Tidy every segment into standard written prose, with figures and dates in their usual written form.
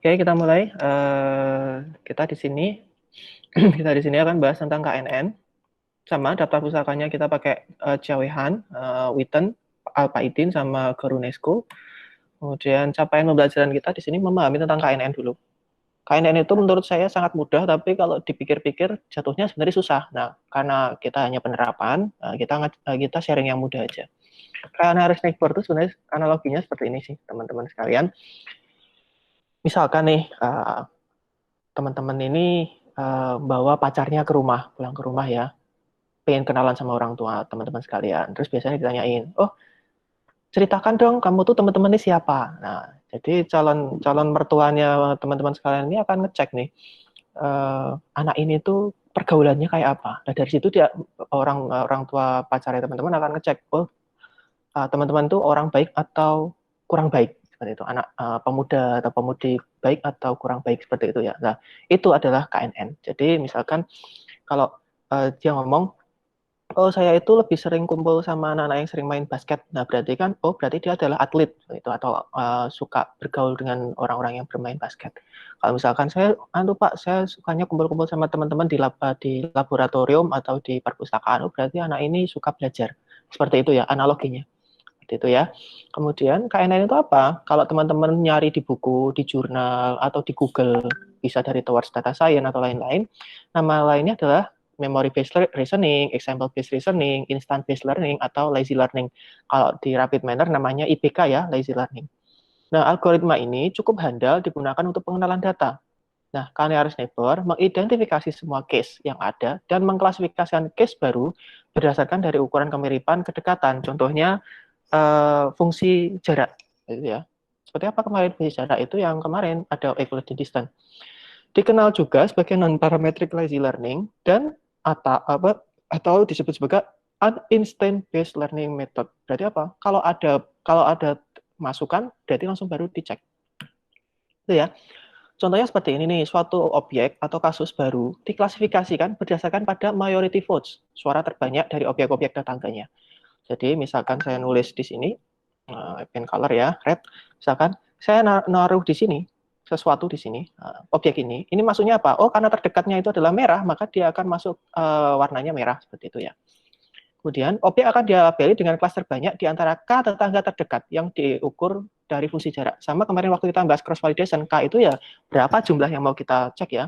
Oke, kita mulai. Kita di sini kita di sini akan bahas tentang KNN. Sama daftar pusakanya kita pakai Ciawihan, Witten, Alpaidin, sama Garunesco. Kemudian capaian pembelajaran kita di sini memahami tentang KNN dulu. KNN itu menurut saya sangat mudah, tapi kalau dipikir-pikir jatuhnya sebenarnya susah. Nah, karena kita hanya penerapan, kita sharing yang mudah aja. KNN harus naik board itu sebenarnya analoginya seperti ini sih, teman-teman sekalian. Misalkan nih, teman-teman ini bawa pacarnya ke rumah, pulang ke rumah ya, pengen kenalan sama orang tua teman-teman sekalian. Terus biasanya ditanyain, oh ceritakan dong kamu tuh teman-teman ini siapa. Nah, jadi calon calon mertuanya teman-teman sekalian ini akan ngecek nih, anak ini tuh pergaulannya kayak apa. Nah dari situ dia orang orang tua pacarnya teman-teman akan ngecek, oh teman-teman tuh orang baik atau kurang baik seperti itu, anak pemuda atau pemudi baik atau kurang baik seperti itu ya. Nah itu adalah KNN. Jadi misalkan kalau dia ngomong, oh saya itu lebih sering kumpul sama anak-anak yang sering main basket. Nah berarti kan, oh berarti dia adalah atlet itu, atau suka bergaul dengan orang-orang yang bermain basket. Kalau misalkan saya, Pak, saya sukanya kumpul-kumpul sama teman-teman di laboratorium atau di perpustakaan. Oh berarti anak ini suka belajar. Seperti itu ya analoginya. Seperti itu ya. Kemudian KNN itu apa? Kalau teman-teman nyari di buku, di jurnal, atau di Google, bisa dari Towards Data Science atau lain-lain, nama lainnya adalah memory based reasoning, example based reasoning, instant based learning, atau lazy learning. Kalau di rapid manner namanya IPK ya, lazy learning. Nah, algoritma ini cukup handal digunakan untuk pengenalan data. Nah, K-nearest neighbor mengidentifikasi semua case yang ada dan mengklasifikasikan case baru berdasarkan dari ukuran kemiripan kedekatan. Contohnya fungsi jarak, gitu ya. Seperti apa kemarin fungsi jarak itu, yang kemarin ada equality distance. Dikenal juga sebagai non-parametric lazy learning dan atau disebut sebagai instant based learning method. Berarti apa? Kalau ada masukan, berarti langsung baru dicek. Itu ya. Contohnya seperti ini nih, suatu objek atau kasus baru diklasifikasikan berdasarkan pada majority votes, suara terbanyak dari objek-objek tetangganya. Jadi misalkan saya nulis di sini, pen color ya, red. Misalkan saya naruh di sini sesuatu di sini, objek ini maksudnya apa? Oh, karena terdekatnya itu adalah merah, maka dia akan masuk warnanya merah seperti itu ya. Kemudian objek akan dilabeli dengan kelas terbanyak di antara K tetangga terdekat yang diukur dari fungsi jarak. Sama kemarin waktu kita bahas cross validation, K itu ya berapa jumlah yang mau kita cek ya.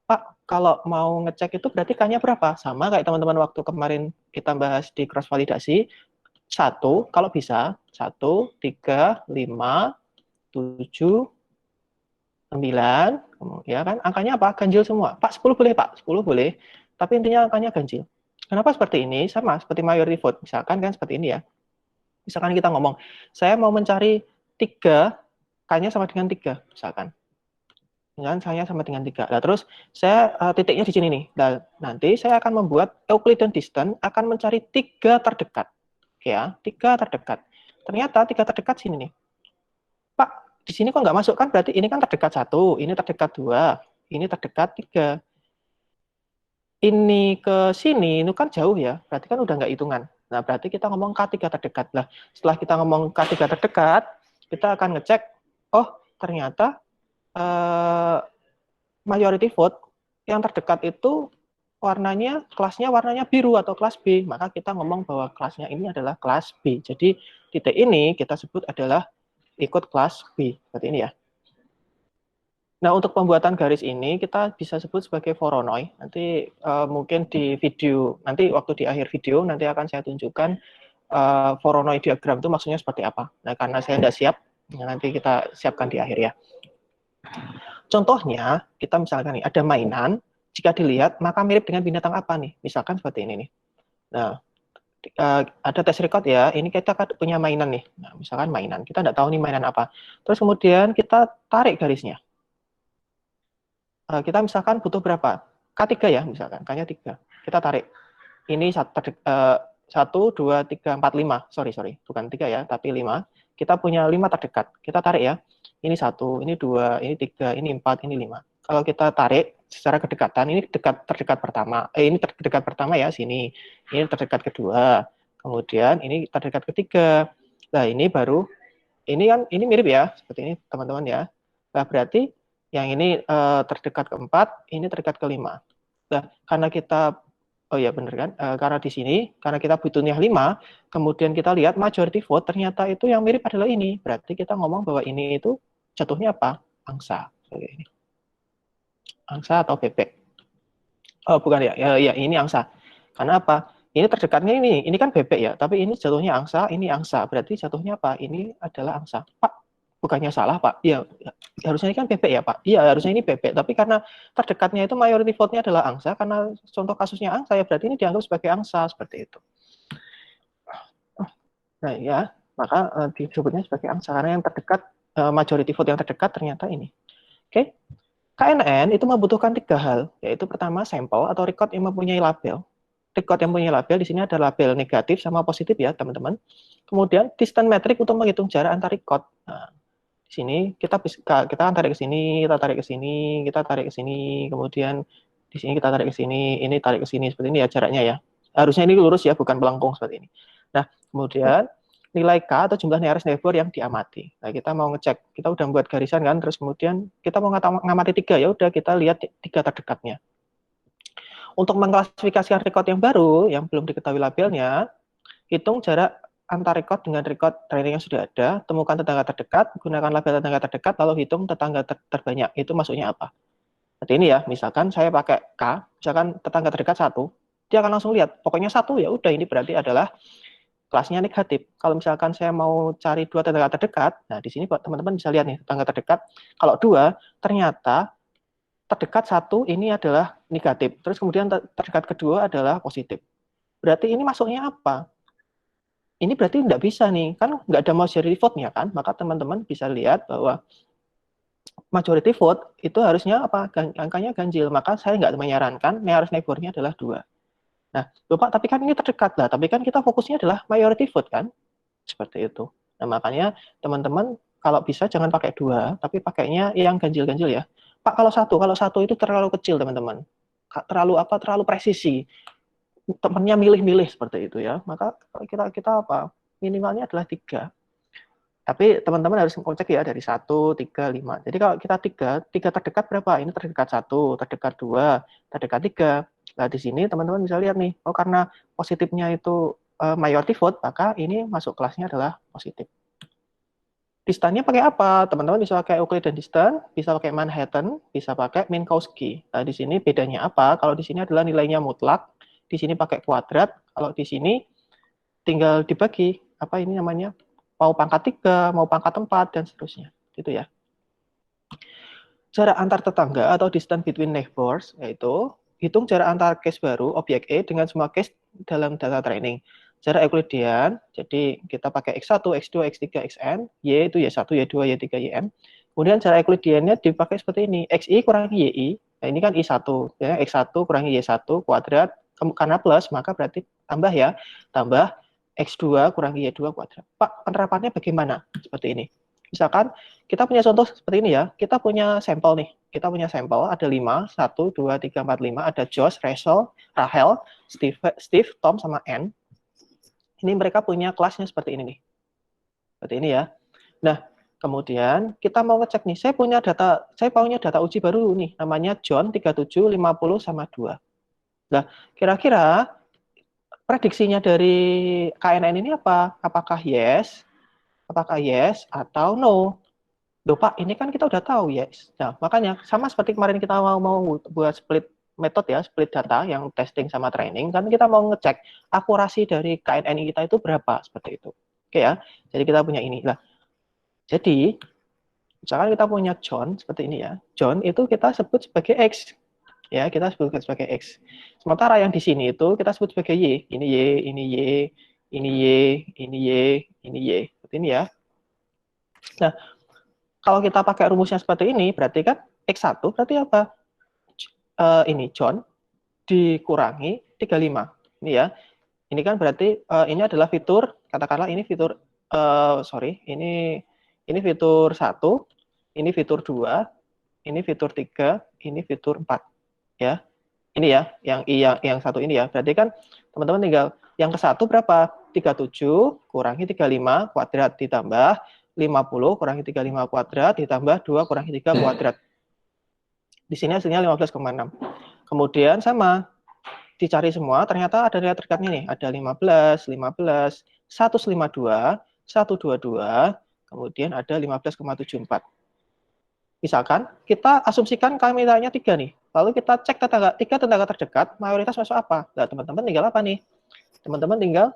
Pak, kalau mau ngecek itu berarti K-nya berapa? Sama kayak teman-teman waktu kemarin kita bahas di cross validasi, satu kalau bisa, satu, tiga, lima, tujuh, 9, ya kan? Angkanya apa? Ganjil semua. Pak, 10 boleh, Pak. 10 boleh. Tapi intinya angkanya ganjil. Kenapa seperti ini? Sama seperti majority vote. Misalkan kan seperti ini ya. Misalkan kita ngomong, saya mau mencari 3, K-nya sama dengan 3, misalkan. Dengan saya sama dengan 3. Nah, terus saya titiknya di sini nih. Nah, nanti saya akan membuat Euclidean distance akan mencari 3 terdekat. Ya, 3 terdekat. Ternyata 3 terdekat sini nih. Pak, di sini kok nggak masuk kan? Berarti ini kan terdekat 1, ini terdekat 2, ini terdekat 3. Ini ke sini, itu kan jauh ya. Berarti kan udah nggak hitungan. Nah, berarti kita ngomong K3 terdekat. Lah, setelah kita ngomong K3 terdekat, kita akan ngecek, oh ternyata majority vote yang terdekat itu kelasnya warnanya biru atau kelas B. Maka kita ngomong bahwa kelasnya ini adalah kelas B. Jadi titik ini kita sebut adalah ikut kelas B. Seperti ini ya. Nah, untuk pembuatan garis ini kita bisa sebut sebagai Voronoi. Nanti mungkin di video, nanti waktu di akhir video nanti akan saya tunjukkan Voronoi diagram itu maksudnya seperti apa. Nah, karena saya tidak siap, nanti kita siapkan di akhir ya. Contohnya, kita misalkan nih ada mainan, jika dilihat maka mirip dengan binatang apa nih? Misalkan seperti ini nih. Nah, ada test record ya, ini kita punya mainan nih. Nah, misalkan mainan, kita tidak tahu nih mainan apa. Terus kemudian kita tarik garisnya. Kita misalkan butuh berapa? K3 ya, misalkan, K-nya 3. Kita tarik. Ini 1, 2, 3, 4, 5. Sorry. Bukan 3 ya, tapi 5. Kita punya 5 terdekat. Kita tarik ya. Ini 1, ini 2, ini 3, ini 4, ini 5. Kalau kita tarik secara kedekatan, ini terdekat pertama. Ini terdekat pertama ya, sini. Ini terdekat kedua. Kemudian ini terdekat ketiga. Nah, ini baru, ini kan, ini mirip ya, seperti ini teman-teman ya. Nah, berarti yang ini terdekat ke 4, ini terdekat ke 5. Nah, karena kita, oh ya benar kan, karena di sini, karena kita butuhnya 5, kemudian kita lihat majority vote, ternyata itu yang mirip adalah ini. Berarti kita ngomong bahwa ini itu jatuhnya apa? Angsa. Oke. Angsa atau bebek. Oh, bukan ya, ya ini angsa. Karena apa? Ini terdekatnya ini kan bebek ya, tapi ini jatuhnya angsa, ini angsa. Berarti jatuhnya apa? Ini adalah angsa. Pak, bukannya salah, Pak. Iya, harusnya ini kan bebek ya, Pak. Iya, harusnya ini bebek. Tapi karena terdekatnya itu majority vote-nya adalah angsa, karena contoh kasusnya angsa ya, berarti ini dianggap sebagai angsa, seperti itu. Nah, ya, maka disebutnya sebagai angsa, karena yang terdekat, majority vote yang terdekat ternyata ini. Oke. KNN itu membutuhkan 3 hal, yaitu pertama sampel atau record yang mempunyai label. Record yang punya label di sini ada label negatif sama positif ya, teman-teman. Kemudian distance metric untuk menghitung jarak antar record. Nah, di sini kita tarik ke sini, kita tarik ke sini, kita tarik ke sini, kemudian di sini kita tarik ke sini, ini tarik ke sini seperti ini ya jaraknya ya. Harusnya ini lurus ya, bukan melengkung seperti ini. Nah, kemudian nilai K atau jumlah nearest neighbor yang diamati. Nah, kita mau ngecek, kita udah buat garisan kan, terus kemudian kita mau ngamati 3, ya udah kita lihat 3 terdekatnya. Untuk mengklasifikasikan record yang baru, yang belum diketahui labelnya, hitung jarak antar record dengan record training yang sudah ada, temukan tetangga terdekat, gunakan label tetangga terdekat, lalu hitung tetangga terbanyak. Itu maksudnya apa? Seperti ini ya, misalkan saya pakai K, misalkan tetangga terdekat 1, dia akan langsung lihat, pokoknya 1, ya udah ini berarti adalah kelasnya negatif. Kalau misalkan saya mau cari 2 tetangga terdekat, nah di sini teman-teman bisa lihat nih, tetangga terdekat, kalau 2, ternyata terdekat 1 ini adalah negatif, terus kemudian terdekat kedua adalah positif. Berarti ini masuknya apa? Ini berarti tidak bisa nih, kan nggak ada majority vote-nya kan, maka teman-teman bisa lihat bahwa majority vote itu harusnya apa? Angkanya ganjil, maka saya nggak menyarankan nearest neighbor-nya adalah 2. Nah, Bapak, tapi kan ini terdekat lah, tapi kan kita fokusnya adalah majority vote kan? Seperti itu. Nah, makanya teman-teman kalau bisa jangan pakai 2, tapi pakainya yang ganjil-ganjil ya. Pak, kalau satu itu terlalu kecil teman-teman, terlalu presisi, temannya milih-milih seperti itu ya. Maka kita apa? Minimalnya adalah 3. Tapi teman-teman harus ngecek ya dari 1, 3, 5. Jadi kalau kita 3 terdekat berapa? Ini terdekat 1, terdekat 2, terdekat 3. Nah, di sini teman-teman bisa lihat nih, oh karena positifnya itu majority vote, maka ini masuk kelasnya adalah positif. Distance-nya pakai apa? Teman-teman bisa pakai Euclidean distance, bisa pakai Manhattan, bisa pakai Minkowski. Nah, di sini bedanya apa? Kalau di sini adalah nilainya mutlak, di sini pakai kuadrat, kalau di sini tinggal dibagi, apa ini namanya? Mau pangkat 3, mau pangkat 4, dan seterusnya. Gitu ya. Jarak antar tetangga atau distance between neighbors, yaitu hitung jarak antar case baru, objek E, dengan semua case dalam data training. Jarak Euclidean, jadi kita pakai X1, X2, X3, Xn, Y itu Y1, Y2, Y3, Yn. Kemudian jarak Euclideannya dipakai seperti ini, Xi kurangi Yi, nah ini kan I1, ya, X1 kurangi Y1 kuadrat, karena plus, maka berarti tambah ya, tambah X2 kurangi Y2 kuadrat. Pak, penerapannya bagaimana? Seperti ini. Misalkan kita punya contoh seperti ini ya, kita punya sampel nih, kita punya sampel ada 5, 1, 2, 3, 4, 5, ada Josh, Rachel, Steve, Tom, sama Anne. Ini mereka punya kelasnya seperti ini nih. Seperti ini ya. Nah, kemudian kita mau ngecek nih, saya punya data uji baru nih, namanya John 37, 50, sama 2. Nah, kira-kira prediksinya dari KNN ini apa? Apakah yes atau no? Loh Pak, ini kan kita udah tahu yes. Nah, makanya sama seperti kemarin kita mau buat split metode ya, split data yang testing sama training, kan kita mau ngecek akurasi dari KNN kita itu berapa, seperti itu. Oke ya, jadi kita punya ini. Lah, jadi misalkan kita punya John seperti ini ya. John itu kita sebut sebagai X. Ya, kita sebut sebagai X. Sementara yang di sini itu kita sebut sebagai Y. Ini Y, ini Y, ini Y, ini Y, ini Y. Seperti ini ya. Nah, kalau kita pakai rumusnya seperti ini, berarti kan X1 berarti apa? Ini John dikurangi 35. Ini ya. Ini kan berarti ini adalah fitur, katakanlah ini fitur ini fitur 1, ini fitur 2, ini fitur 3, ini fitur 4 ya. Ini ya, yang satu ini ya. Berarti kan teman-teman tinggal yang ke satu berapa? 37 kurangi 35 kuadrat ditambah 50 kurangi 35 kuadrat ditambah 2 kurangi 3 kuadrat. Di sini hasilnya 15,6. Kemudian sama, dicari semua, ternyata ada nilai terdekatnya nih, ada 15, 15, 152, 122, kemudian ada 15,74. Misalkan kita asumsikan kami-nya 3 nih, lalu kita cek tiga tetangga terdekat, mayoritas masuk apa? Nah, teman-teman tinggal apa nih? Teman-teman tinggal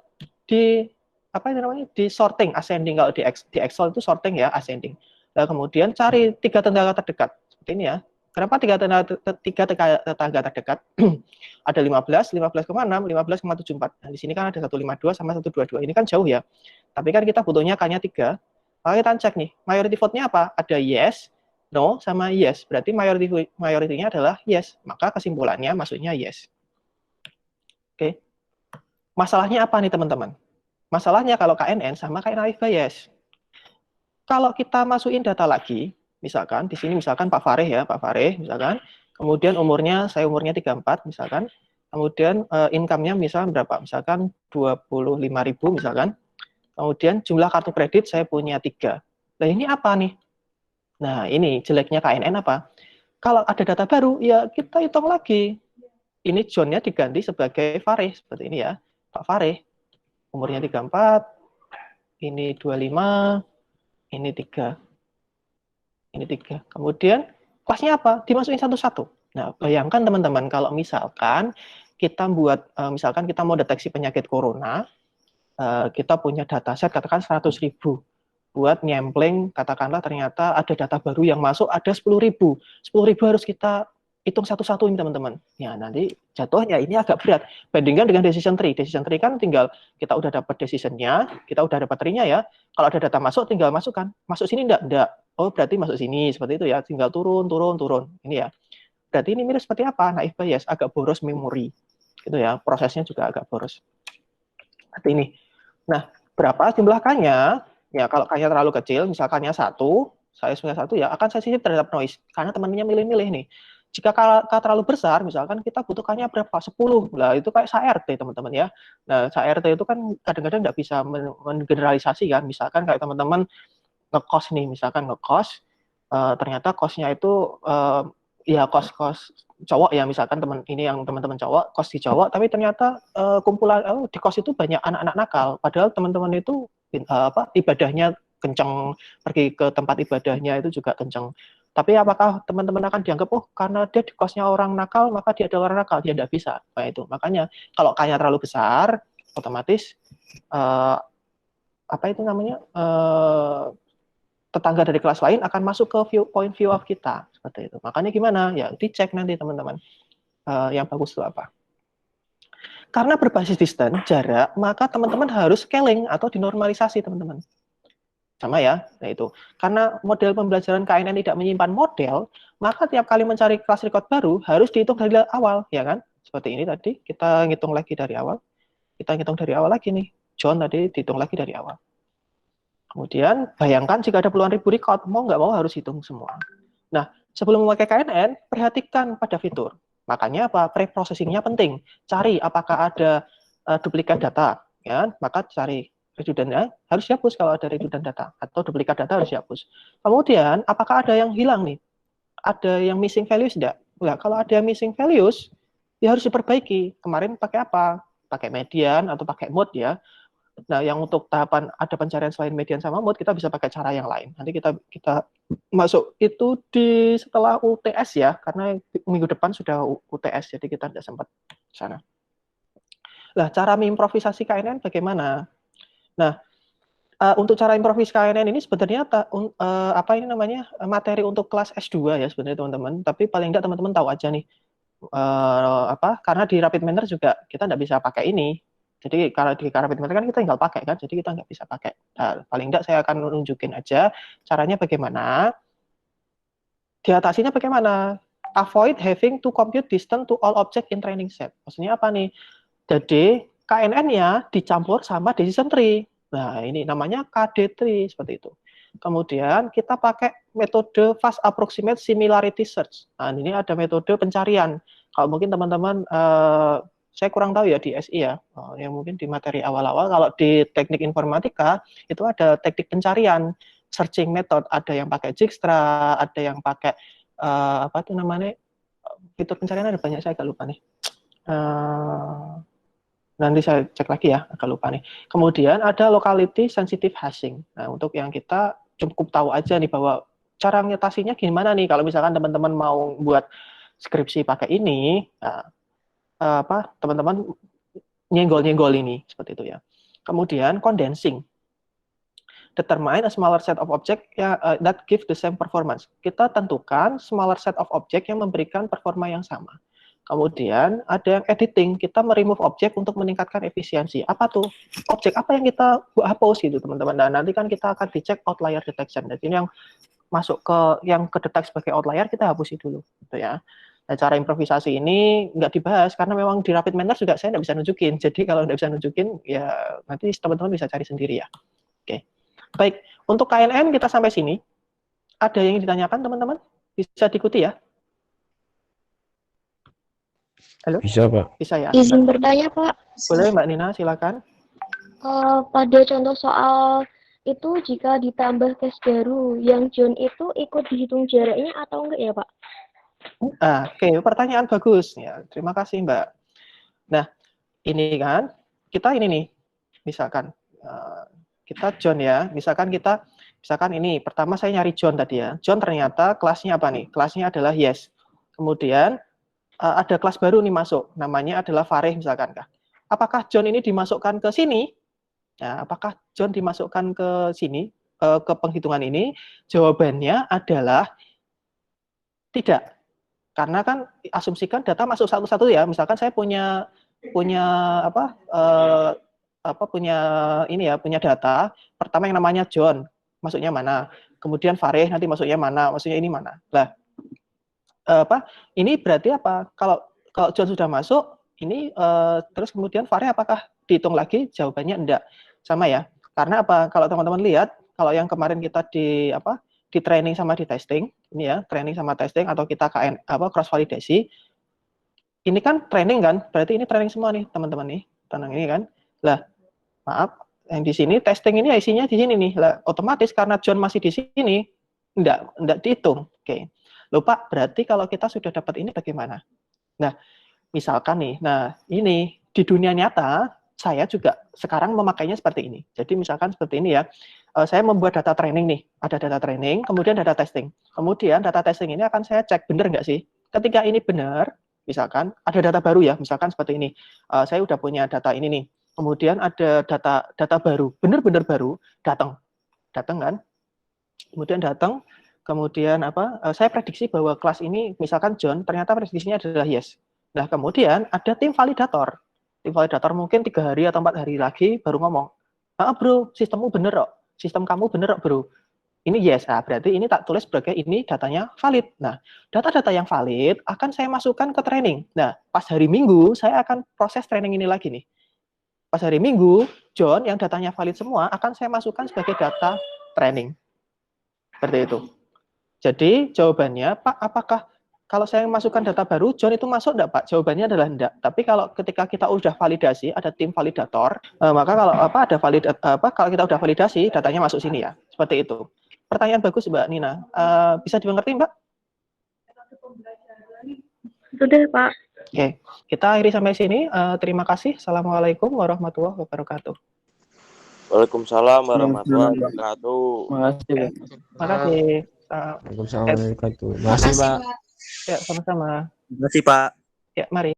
di apa itu namanya? Di sorting ascending. Kalau di Excel itu sorting ya, ascending. Nah, kemudian cari 3 tetangga terdekat. Seperti ini ya. Kenapa 3 tetangga terdekat? Ada 15, 15,6, 15,74. Nah, di sini kan ada 152 sama 122. Ini kan jauh ya. Tapi kan kita butuhnya K-nya 3. Maka kita cek nih, majority vote-nya apa? Ada yes, no, sama yes. Berarti majority-nya adalah yes. Maka kesimpulannya maksudnya yes. Oke. Masalahnya apa nih teman-teman? Masalahnya kalau KNN sama kayak naive bias. Kalau kita masukin data lagi, misalkan di sini misalkan Pak Fareh ya, Pak Fareh misalkan, kemudian saya umurnya 34 misalkan, kemudian income-nya misalkan berapa? Misalkan 25.000 misalkan. Kemudian jumlah kartu kredit saya punya 3. Nah, ini apa nih? Nah, ini jeleknya KNN apa? Kalau ada data baru, ya kita hitung lagi. Ini John-nya diganti sebagai Fareh, seperti ini ya. Pak Fareh, umurnya 34, ini 25, ini 3. Ini 3. Kemudian kelasnya apa? Dimasukin satu-satu. Nah, bayangkan teman-teman kalau misalkan kita misalkan kita mau deteksi penyakit corona, kita punya dataset katakan 100.000 buat nyempling, katakanlah ternyata ada data baru yang masuk ada 10.000. 10.000 harus kita hitung satu-satu ini teman-teman. Ya, nanti jatuhnya ini agak berat. Bandingkan dengan decision tree. Decision tree kan tinggal kita udah dapat decisionnya, kita udah dapat tree-nya ya. Kalau ada data masuk, tinggal masukkan. Masuk sini enggak? Enggak. Oh, berarti masuk sini. Seperti itu ya. Tinggal turun. Ini ya. Berarti ini mirip seperti apa? Naive bias, agak boros memori. Gitu ya. Prosesnya juga agak boros. Seperti ini. Nah, berapa jumlah K-nya? Ya, kalau K-nya terlalu kecil, misalkannya 1, saya punya 1 ya, akan sensitif terhadap noise. Karena teman-temannya milih-milih nih. Jika K terlalu besar, misalkan kita butuh K-nya berapa? 10. Nah, itu kayak SART, teman-teman ya. Nah, SART itu kan kadang-kadang nggak bisa menggeneralisasi kan. Misalkan kayak teman-teman ngekos nih, misalkan ngekos, ternyata kosnya itu ya kos-kos cowok ya, misalkan teman-teman cowok kos di cowok, tapi ternyata kumpulan di kos itu banyak anak-anak nakal, padahal teman-teman itu ibadahnya kenceng, pergi ke tempat ibadahnya itu juga kenceng. Tapi apakah teman-teman akan dianggap karena dia di kosnya orang nakal maka dia adalah orang nakal? Dia tidak bisa. Nah, itu makanya kalau kayaknya terlalu besar, otomatis tetangga dari kelas lain akan masuk ke point view of kita, seperti itu. Makanya gimana? Ya dicek nanti teman-teman yang bagus itu apa. Karena berbasis distance, jarak, maka teman-teman harus scaling atau dinormalisasi teman-teman. Sama ya, nah itu. Karena model pembelajaran KNN tidak menyimpan model, maka tiap kali mencari kelas record baru harus dihitung dari awal, ya kan? Seperti ini tadi, kita ngitung lagi dari awal. Kita ngitung dari awal lagi nih. John tadi dihitung lagi dari awal. Kemudian bayangkan jika ada puluhan ribu record, mau nggak mau harus hitung semua. Nah, sebelum memakai KNN, perhatikan pada fitur. Makanya apa? Pre-processing-nya penting. Cari apakah ada duplikat data, ya. Maka cari redundant harus dihapus kalau ada redundant data atau duplikat data harus dihapus. Kemudian, apakah ada yang hilang nih? Ada yang missing values enggak? Nah, kalau ada yang missing values, ya harus diperbaiki. Kemarin pakai apa? Pakai median atau pakai mode ya. Nah, yang untuk tahapan ada pencarian selain median sama mode, kita bisa pakai cara yang lain. Nanti kita masuk itu di setelah UTS ya, karena minggu depan sudah UTS, jadi kita tidak sempat sana. Nah, cara mengimprovisasi KNN bagaimana? Nah, untuk cara improvis KNN ini sebenarnya materi untuk kelas S2 ya sebenarnya teman-teman. Tapi paling tidak teman-teman tahu aja nih karena di Rapid Mentor juga kita tidak bisa pakai ini. Jadi kalau di Rapid Mentor kan kita tinggal pakai kan, jadi kita nggak bisa pakai. Nah, paling tidak saya akan menunjukin aja caranya bagaimana. Diatasinya bagaimana? Avoid having to compute distance to all object in training set. Maksudnya apa nih? Jadi KNN-nya dicampur sama decision tree. Nah, ini namanya KD tree seperti itu. Kemudian kita pakai metode fast approximate similarity search. Nah, ini ada metode pencarian. Kalau mungkin teman-teman saya kurang tahu ya di SI ya, yang mungkin di materi awal-awal kalau di teknik informatika itu ada teknik pencarian. searching method, ada yang pakai Dijkstra, ada yang pakai apa tuh namanya, fitur pencarian ada banyak, saya agak lupa nih. Nanti saya cek lagi ya, agak lupa nih. Kemudian ada locality sensitive hashing. Nah, untuk yang kita cukup tahu aja nih bahwa cara ngetasinya gimana nih kalau misalkan teman-teman mau buat skripsi pakai ini, nah, teman-teman nyenggol-nyenggol ini seperti itu ya. Kemudian condensing. Determine a smaller set of object that give the same performance. Kita tentukan smaller set of object yang memberikan performa yang sama. Kemudian ada yang editing, kita meremove objek untuk meningkatkan efisiensi. Apa tuh? Objek apa yang kita hapus gitu teman-teman. Nah, nanti kan kita akan dicek outlier detection. Jadi yang masuk ke yang kedetek sebagai outlier kita hapusin dulu gitu ya. Nah, cara improvisasi ini nggak dibahas karena memang di rapid manner juga saya nggak bisa nunjukin. Jadi kalau nggak bisa nunjukin ya nanti teman-teman bisa cari sendiri ya. Oke. Baik, untuk KNN kita sampai sini. Ada yang ditanyakan teman-teman? Bisa diikuti ya? Halo? Bisa, Pak. Bisa ya? Izin bertanya, Pak. Boleh, Mbak Nina, silakan. Pada contoh soal itu jika ditambah tes baru, yang John itu ikut dihitung jaraknya atau enggak ya, Pak? Oke, pertanyaan bagus. Ya, terima kasih, Mbak. Nah, ini kan, kita ini nih, misalkan, kita John ya, misalkan ini, pertama saya nyari John tadi ya. John ternyata kelasnya apa nih? Kelasnya adalah yes. Kemudian, ada kelas baru nih masuk, namanya adalah Fareh misalkan kah. Apakah John ini dimasukkan ke sini? Nah, apakah John dimasukkan ke sini, ke penghitungan ini? Jawabannya adalah tidak. Karena kan asumsikan data masuk satu-satu ya. Misalkan saya punya data. Pertama yang namanya John, masuknya mana? Kemudian Fareh nanti masuknya mana? Maksudnya ini mana? Lah, ini berarti apa? Kalau John sudah masuk, ini terus kemudian Fareh apakah dihitung lagi? Jawabannya enggak. Sama ya. Karena apa? Kalau teman-teman lihat, kalau yang kemarin kita di training sama di testing, ini ya, training sama testing atau kita cross validasi. Ini kan training kan? Berarti ini training semua nih, teman-teman nih. Tenang ini kan. Lah, maaf, yang di sini testing ini isinya di sini nih. Lah, otomatis karena John masih di sini, enggak dihitung. Oke. Loh Pak, berarti kalau kita sudah dapat ini bagaimana? Nah, misalkan nih, ini di dunia nyata, saya juga sekarang memakainya seperti ini. Jadi misalkan seperti ini ya, saya membuat data training nih, ada data training, kemudian data testing. Kemudian data testing ini akan saya cek benar nggak sih? Ketika ini benar, misalkan ada data baru ya, misalkan seperti ini, saya udah punya data ini nih, kemudian ada data baru, benar-benar baru, datang kan? Kemudian datang, kemudian saya prediksi bahwa kelas ini misalkan John ternyata prediksinya adalah yes. Nah kemudian ada tim validator mungkin 3 hari atau 4 hari lagi baru ngomong, bro sistemmu bener kok, sistem kamu bener kok bro, ini yes. Berarti ini tak tulis sebagai ini datanya valid. Nah data-data yang valid akan saya masukkan ke training. Nah pas hari Minggu saya akan proses training ini lagi nih. Pas hari Minggu John yang datanya valid semua akan saya masukkan sebagai data training. Seperti itu. Jadi jawabannya, Pak, apakah kalau saya masukkan data baru, John itu masuk enggak, Pak? Jawabannya adalah enggak. Tapi kalau ketika kita udah validasi, ada tim validator, maka kalau kalau kita udah validasi, datanya masuk sini ya. Seperti itu. Pertanyaan bagus, Mbak Nina. Bisa dimengerti, Mbak? Sudah, Pak. Oke, kita akhiri sampai sini. Terima kasih. Assalamualaikum warahmatullahi wabarakatuh. Waalaikumsalam warahmatullahi wabarakatuh. Terima kasih. Waalaikumsalam warahmatullahi wabarakatuh. Makasih, Pak. Ya, sama-sama. Terima kasih, Pak. Ya, mari.